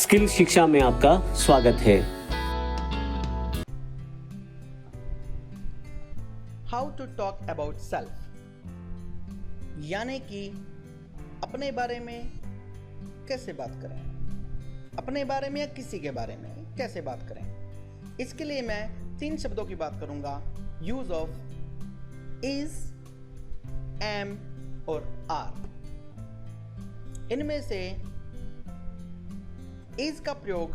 Skill शिक्षा में आपका स्वागत है। How to talk about self, यानी कि अपने बारे में कैसे बात करें, अपने बारे में या किसी के बारे में कैसे बात करें। इसके लिए मैं 3 शब्दों की बात करूंगा, यूज ऑफ, इज, एम और आर। इनमें से इज का प्रयोग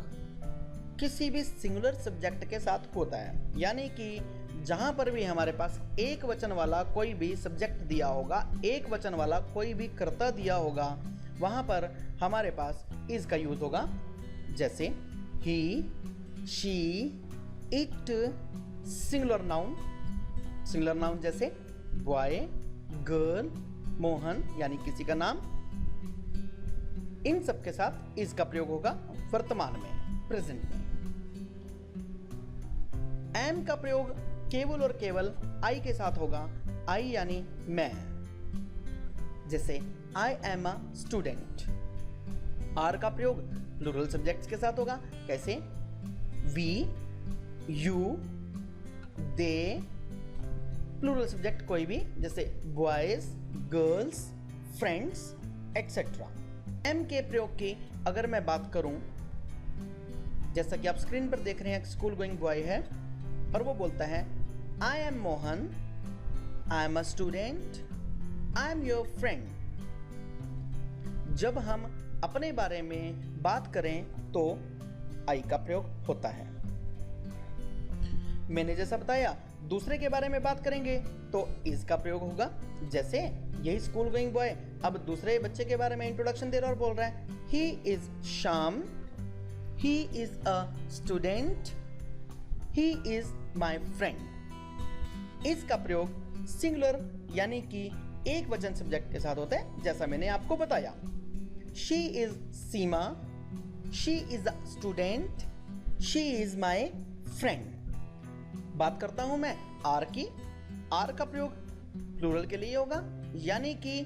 किसी भी सिंगुलर सब्जेक्ट के साथ होता है, यानी कि जहां पर भी हमारे पास एक वचन वाला कोई भी सब्जेक्ट दिया होगा, एक वचन वाला कोई भी कर्ता दिया होगा, वहां पर हमारे पास इज का यूज होगा। जैसे ही, शी, इट, सिंगुलर नाउन जैसे बॉय, गर्ल, मोहन यानी किसी का नाम, इन सब के साथ इज का प्रयोग होगा वर्तमान में, प्रेजेंट में। एम का प्रयोग केवल और केवल आई के साथ होगा, आई यानी मैं, जैसे I am a student. Are का प्रयोग प्लूरल सब्जेक्ट्स के साथ होगा, कैसे we, you, they, plural subject कोई भी, जैसे boys, girls, friends etcetera. Am के प्रयोग की अगर मैं बात करूं, जैसा कि आप स्क्रीन पर देख रहे हैं, स्कूल गोइंग बॉय है और वो बोलता है I am Mohan, I am a student, I am your friend. जब हम अपने बारे में बात करें तो आई का प्रयोग होता है। मैंने जैसा बताया, दूसरे के बारे में बात करेंगे तो इज का प्रयोग होगा। जैसे यही स्कूल गोइंग बॉय अब दूसरे बच्चे के बारे में इंट्रोडक्शन दे रहा है और बोल रहा है he is Shyam, he is a student, he is my friend. Is का प्रयोग सिंगुलर यानी कि एक वचन सब्जेक्ट के साथ होता है, जैसा मैंने आपको बताया। She is Seema, she is a student, she is my friend. बात करता हूं मैं आर की। आर का प्रयोग प्लूरल के लिए होगा, यानी कि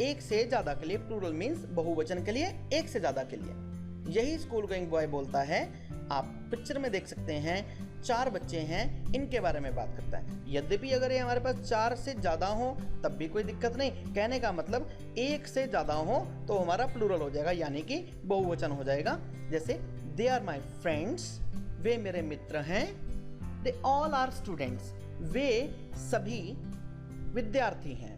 एक से ज्यादा के लिए, प्लूरल मीन्स बहुवचन के लिए, एक से ज्यादा के लिए। यही स्कूल गोइंग बॉय बोलता है। आप पिक्चर में देख सकते हैं 4 बच्चे हैं, इनके बारे में बात करता है। यद्यपि अगर ये हमारे पास 4 से ज्यादा हो तब भी कोई दिक्कत नहीं, कहने का मतलब एक से ज्यादा हो तो हमारा प्लूरल हो जाएगा, यानी कि बहुवचन हो जाएगा। जैसे दे आर माई फ्रेंड्स, वे मेरे मित्र हैं। दे ऑल आर स्टूडेंट्स, वे सभी विद्यार्थी हैं।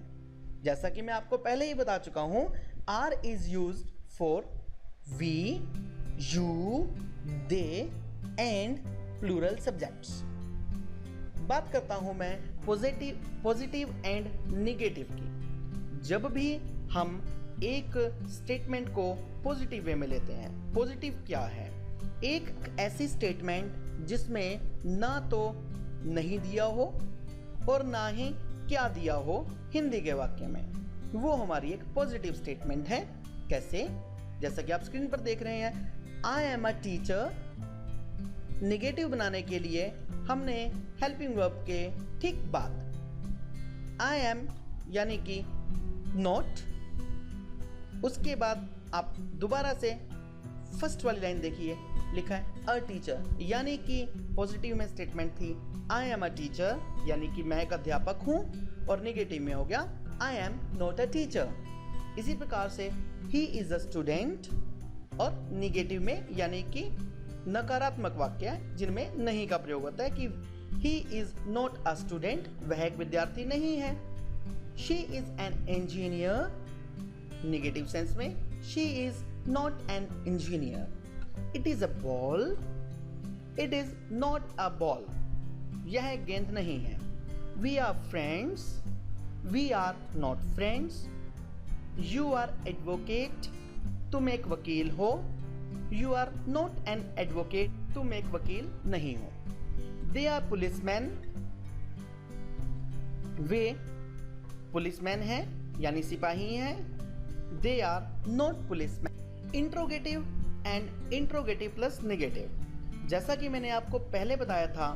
जैसा कि मैं आपको पहले ही बता चुका हूं, are is used for we, you, they and plural subjects. बात करता हूं मैं पॉजिटिव एंड निगेटिव की। जब भी हम एक स्टेटमेंट को पॉजिटिव वे में लेते हैं, पॉजिटिव क्या है? एक ऐसी स्टेटमेंट जिसमें ना तो नहीं दिया हो और ना ही क्या दिया हो हिंदी के वाक्य में, वो हमारी एक पॉजिटिव स्टेटमेंट है। कैसे? जैसा कि आप स्क्रीन पर देख रहे हैं, आई एम अ टीचर। निगेटिव बनाने के लिए हमने हेल्पिंग वर्ब के ठीक बाद आई एम यानी कि नॉट, उसके बाद आप दोबारा से फर्स्ट वाली लाइन देखिए, लिखा है अ टीचर, यानी कि पॉजिटिव में स्टेटमेंट थी आई एम अ टीचर, यानी कि मैं एक अध्यापक हूं, और नेगेटिव में हो गया आई एम नॉट अ टीचर। इसी प्रकार से ही इज अ स्टूडेंट, और निगेटिव में यानी कि नकारात्मक वाक्य जिनमें नहीं का प्रयोग होता है कि he is not a student, वह एक विद्यार्थी नहीं है। She is an engineer, negative sense में she is not an engineer. It is a ball, it is not a ball, यह गेंद नहीं है। We are friends, we are not friends. You are advocate, तुम एक वकील हो। You are not an advocate, तुम एक वकील नहीं हो। दे आर पुलिसमैन, वे पुलिसमैन हैं यानी सिपाही हैं। They are not policeman. Interrogative and interrogative plus negative. जैसा कि मैंने आपको पहले बताया था,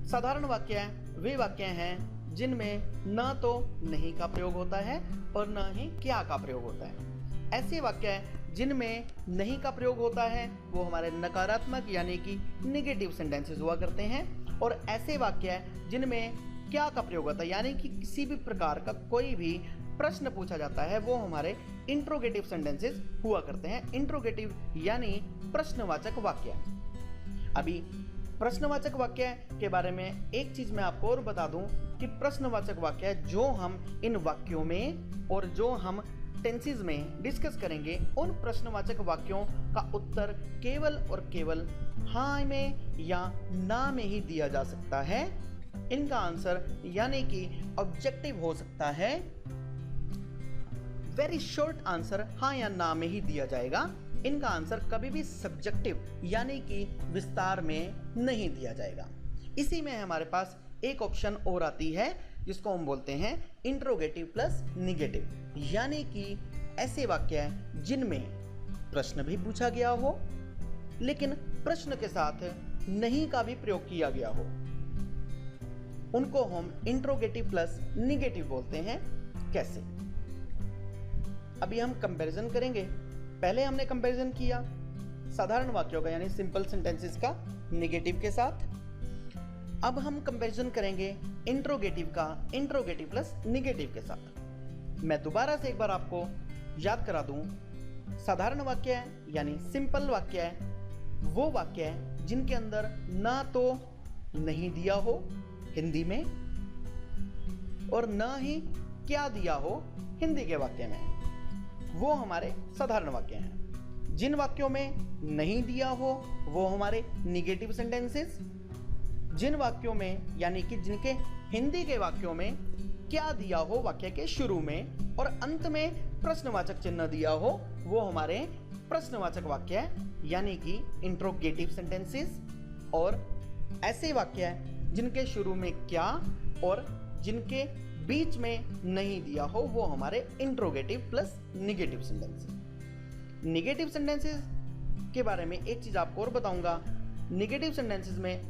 साधारण वाक्य वे वाक्य हैं जिनमें ना तो नहीं का प्रयोग होता है और ना ही क्या का प्रयोग होता है। ऐसे वाक्य है जिनमें नहीं का प्रयोग होता है वो हमारे नकारात्मक यानी कि निगेटिव सेंटेंसेस हुआ करते हैं। और ऐसे वाक्य है जिनमें क्या का प्रयोग होता है यानी कि किसी भी प्रकार का कोई भी प्रश्न पूछा जाता है वो हमारे इंट्रोगेटिव सेंटेंसेस हुआ करते हैं। इंट्रोगेटिव यानी प्रश्नवाचक वाक्य। अभी प्रश्नवाचक वाक्य के बारे में एक चीज मैं आपको और बता दूं कि प्रश्नवाचक वाक्य जो हम इन वाक्यों में और जो हम टेंसेस में डिस्कस करेंगे उन प्रश्नवाचक वाक्यों का उत्तर केवल और केवल हाँ में या ना में ही दिया जा सकता है। इनका आंसर यानी कि ऑब्जेक्टिव हो सकता है। वेरी शॉर्ट आंसर हाँ या ना में ही दिया जाएगा। इनका आंसर कभी भी सब्जेक्टिव यानी कि विस्तार में नहीं दिया जाएगा। इसी में हमारे पास एक ऑप्शन और आती है जिसको हम बोलते हैं इंट्रोगेटिव प्लस निगेटिव, यानी कि ऐसे वाक्य हैं जिनमें प्रश्न भी पूछा गया हो लेकिन प्रश्न के साथ नहीं का भी प्रयोग किया गया हो, उनको हम इंट्रोगेटिव प्लस निगेटिव बोलते हैं। कैसे? अभी हम कंपैरिजन करेंगे। पहले हमने कंपैरिजन किया साधारण वाक्यों का यानी सिंपल सेंटेंसेस का निगेटिव के साथ। अब हम कंपैरिजन करेंगे इंट्रोगेटिव का इंट्रोगेटिव प्लस निगेटिव के साथ। मैं दोबारा से एक बार आपको याद करा दूं, साधारण वाक्य है यानी सिंपल वाक्य है वो वाक्य है जिनके अंदर ना तो नहीं दिया हो हिंदी में और ना ही क्या दिया हो हिंदी के वाक्य में, वो हमारे साधारण वाक्य हैं। जिन वाक्यों में नहीं दिया हो वो हमारे निगेटिव सेंटेंसेस। जिन वाक्यों में यानी कि जिनके हिंदी के वाक्यों में क्या दिया हो वाक्य के शुरू में और अंत में प्रश्नवाचक चिन्ह दिया हो वो हमारे प्रश्नवाचक वाक्य है यानी कि इंट्रोगेटिव सेंटेंसेस। और ऐसे वाक्य हैं जिनके शुरू में क्या और जिनके बीच में नहीं दिया हो वो हमारे interrogative plus negative sentences. Negative sentences के बारे में एक चीज आपको और बताऊंगा। निगेटिव सेंटेंसेस में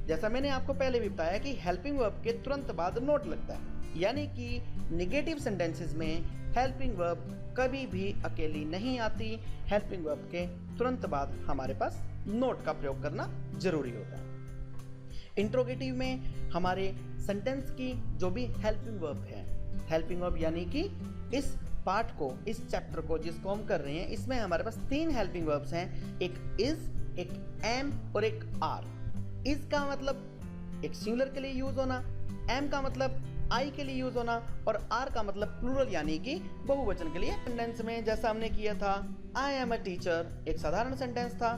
जैसा मैंने आपको पहले भी बताया कि हेल्पिंग वर्ब के तुरंत बाद नोट लगता है, यानी कि निगेटिव सेंटेंसेस में हेल्पिंग वर्ब कभी भी अकेली नहीं आती। हेल्पिंग वर्ब के तुरंत बाद हमारे पास नोट का प्रयोग करना जरूरी होता है। इंट्रोगेटिव में हमारे सेंटेंस की जो भी हेल्पिंग वर्ब है, हेल्पिंग वर्ब यानी कि इस पार्ट को, इस चैप्टर को जिसको हम कर रहे हैं, इसमें हमारे पास 3 हेल्पिंग वर्ब्स हैं, एक इज, एक एम और एक आर। इज का मतलब एक सिंगुलर के लिए यूज होना, एम का मतलब आई के लिए यूज होना और आर का मतलब प्लूरल यानी कि बहुवचन के लिए। सेंटेंस में जैसा हमने किया था आई एम अ टीचर, एक साधारण सेंटेंस था।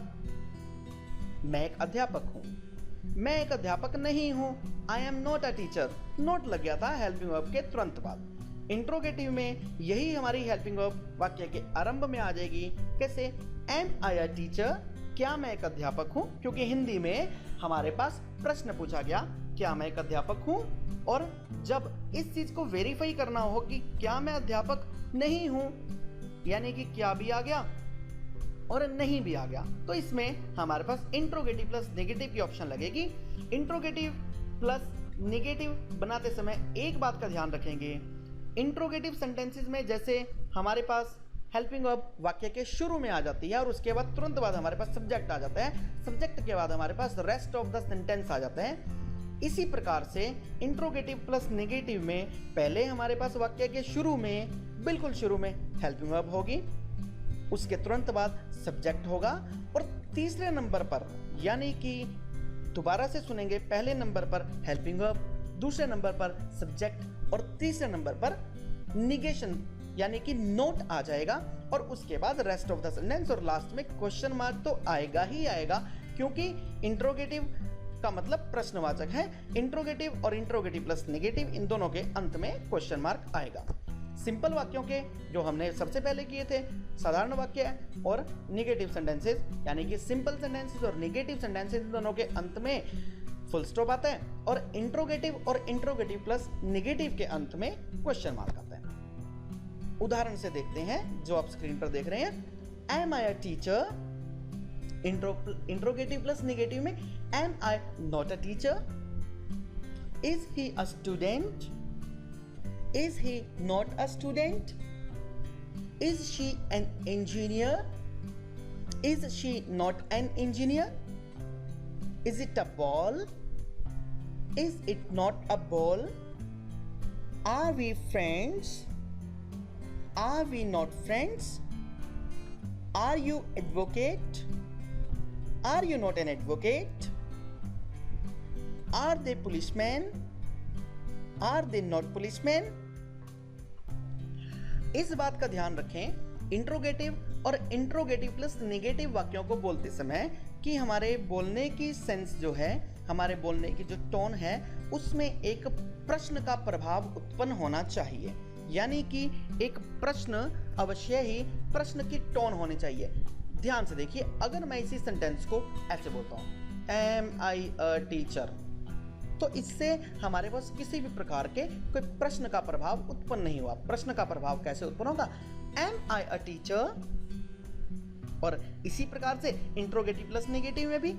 मैं एक अध्यापक हूँ, मैं एक अध्यापक नहीं हूँ, आई am not a teacher, not लग गया था हेल्पिंग वर्ब के तुरंत बाद। इंट्रोगेटिव में यही हमारी हेल्पिंग वर्ब वाक्य के आरंभ में आ जाएगी। कैसे? एम आई अ टीचर, क्या मैं एक अध्यापक हूँ, क्योंकि हिंदी में हमारे पास प्रश्न पूछा गया क्या मैं एक अध्यापक हूँ। और जब इस चीज को वेरीफाई करना हो कि क्या मैं अध्यापक नहीं हूँ यानी कि क्या भी आ गया और नहीं भी आ गया, तो इसमें हमारे पास इंट्रोगेटिव प्लस नेगेटिव की ऑप्शन लगेगी। इंट्रोगेटिव प्लस नेगेटिव बनाते समय एक बात का ध्यान रखेंगे, इंट्रोगेटिव सेंटेंसेस में जैसे हमारे पास हेल्पिंग वर्ब वाक्य के शुरू में आ जाती है और उसके बाद तुरंत बाद हमारे पास सब्जेक्ट आ जाता है, सब्जेक्ट के बाद हमारे पास रेस्ट ऑफ द सेंटेंस आ जाता है। इसी प्रकार से इंट्रोगेटिव प्लस नेगेटिव में पहले हमारे पास वाक्य के शुरू में, बिल्कुल शुरू में हेल्पिंग वर्ब होगी, उसके तुरंत बाद सब्जेक्ट होगा और तीसरे नंबर पर यानी कि दोबारा से सुनेंगे, पहले नंबर पर हेल्पिंग वर्ब, दूसरे नंबर पर सब्जेक्ट और तीसरे नंबर पर निगेशन यानी कि नोट आ जाएगा और उसके बाद रेस्ट ऑफ द सेंटेंस और लास्ट में क्वेश्चन मार्क तो आएगा ही आएगा, क्योंकि इंट्रोगेटिव का मतलब प्रश्नवाचक है। इंट्रोगेटिव और इंट्रोगेटिव प्लस नेगेटिव इन दोनों के अंत में क्वेश्चन मार्क आएगा। सिंपल वाक्यों के जो हमने सबसे पहले किए थे साधारण वाक्य और नेगेटिव सेंटेंसेस यानी कि सिंपल सेंटेंसेस और नेगेटिव सेंटेंसेस इन दोनों के अंत में फुल स्टॉप आता है और इंट्रोगेटिव प्लस नेगेटिव के अंत में क्वेश्चन मार्क आता है। उदाहरण से देखते हैं जो आप स्क्रीन पर देख रहे हैं। Am I a teacher, interrogative plus negative में am I not a teacher, is he a student, is he not a student, Is she an engineer? Is she not an engineer? Is it a ball? Is it not a ball? Are we friends? Are we not friends? Are you advocate? Are you not an advocate? Are they policemen? Are they not policemen? इस बात का ध्यान रखें interrogative और interrogative plus negative वाक्यों को बोलते समय कि हमारे बोलने की सेंस जो है, हमारे बोलने की जो टोन है, उसमें एक प्रश्न का प्रभाव उत्पन्न होना चाहिए। यानी कि एक प्रश्न अवश्य ही प्रश्न की टोन होनी चाहिए। ध्यान से देखिए, अगर मैं इसी सेंटेंस को ऐसे बोलता हूँ, एम आई अ टीचर, तो इससे हमारे पास किसी भी प्रकार के कोई प्रश्न का प्रभाव उत्पन्न नहीं हुआ। प्रश्न का प्रभाव कैसे उत्पन्न होगा? Am I a teacher. और इसी प्रकार से इंट्रोगेटिव प्लस नेगेटिव में भी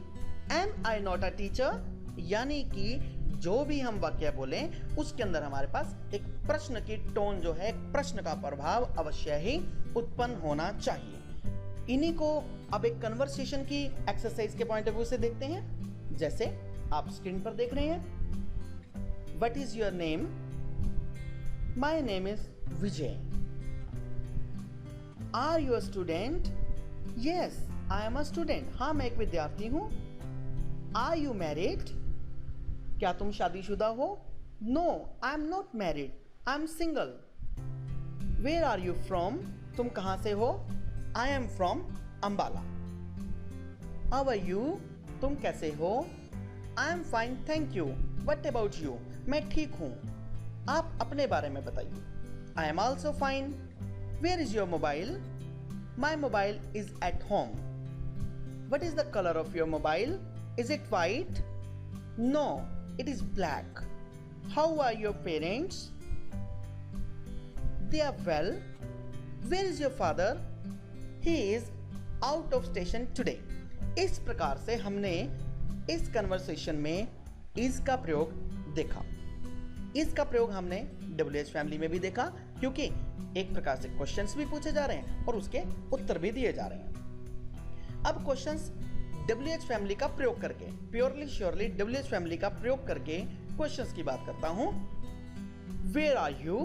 am I not a teacher, यानी कि जो भी हम वाक्य बोलें उसके अंदर हमारे पास एक प्रश्न की टोन जो है, एक प्रश्न का प्रभाव अवश्य ही उत्पन्न होना चाहिए। इन्हीं को अब एक कन्वर्सेशन की एक्सरसाइज के पॉइंट ऑफ व्यू से देखते हैं। जैसे आप स्क्रीन पर देख रहे हैं, what is your name? My name is Vijay. Are you a student? Yes I am a student. हाँ, मैं एक विद्यार्थी हूं। Are you married? क्या तुम शादीशुदा हो? No I am not married, I am single. Where are you from? तुम कहां से हो? I am from Ambala. How are you? तुम कैसे हो? I am fine thank you. What about you? मैं ठीक हूं। आप अपने बारे में बताइए। I am also fine. Where is your mobile? My mobile is at home. What is the colour of your mobile? Is it white? No it is black. How are your parents? They are well. Where is your father? He is out of station today. इस प्रकार से हमने इस conversation में is का प्रयोग देखा। is का प्रयोग हमने WH फैमिली में भी देखा, क्योंकि एक प्रकार से क्वेश्चंस भी पूछे जा रहे हैं और उसके उत्तर भी दिए जा रहे हैं। अब क्वेश्चंस WH फैमिली का प्रयोग करके, प्योरली श्योरली WH फैमिली का प्रयोग करके क्वेश्चंस की बात करता हूं। Where are you?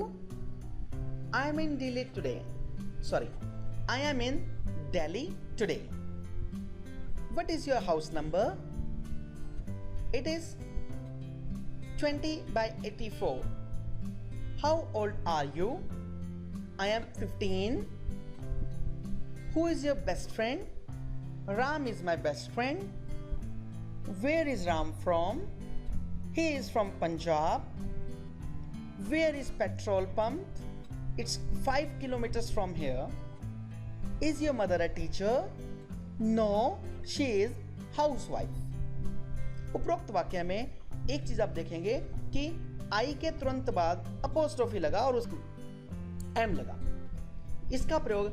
I am in Delhi today. Sorry, I am in Delhi today. What is your house number? It is 20/84। How old are you? I am 15। Who is your best friend? Ram is my best friend. Where is Ram from? He is from Punjab. Where is petrol pump? It's 5 kilometers from here. Is your mother a teacher? No, she is housewife. उपरोक्त वाक्य में एक चीज आप देखेंगे कि आई के तुरंत बाद अपोस्ट्रोफी लगा और उसमें एम लगा। इसका प्रयोग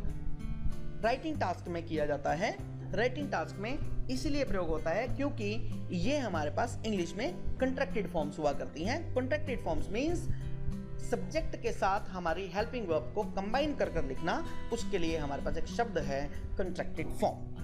राइटिंग टास्क में किया जाता है। राइटिंग टास्क में इसलिए प्रयोग होता है क्योंकि ये हमारे पास इंग्लिश में कंट्रैक्टेड फॉर्म्स हुआ करती हैं। कंट्रैक्टेड फॉर्म्स मींस सब्जेक्ट के साथ हमारी हेल्पिंग वर्ब को कंबाइन कर लिखना। उसके लिए हमारे पास एक शब्द है कंट्रैक्टेड फॉर्म।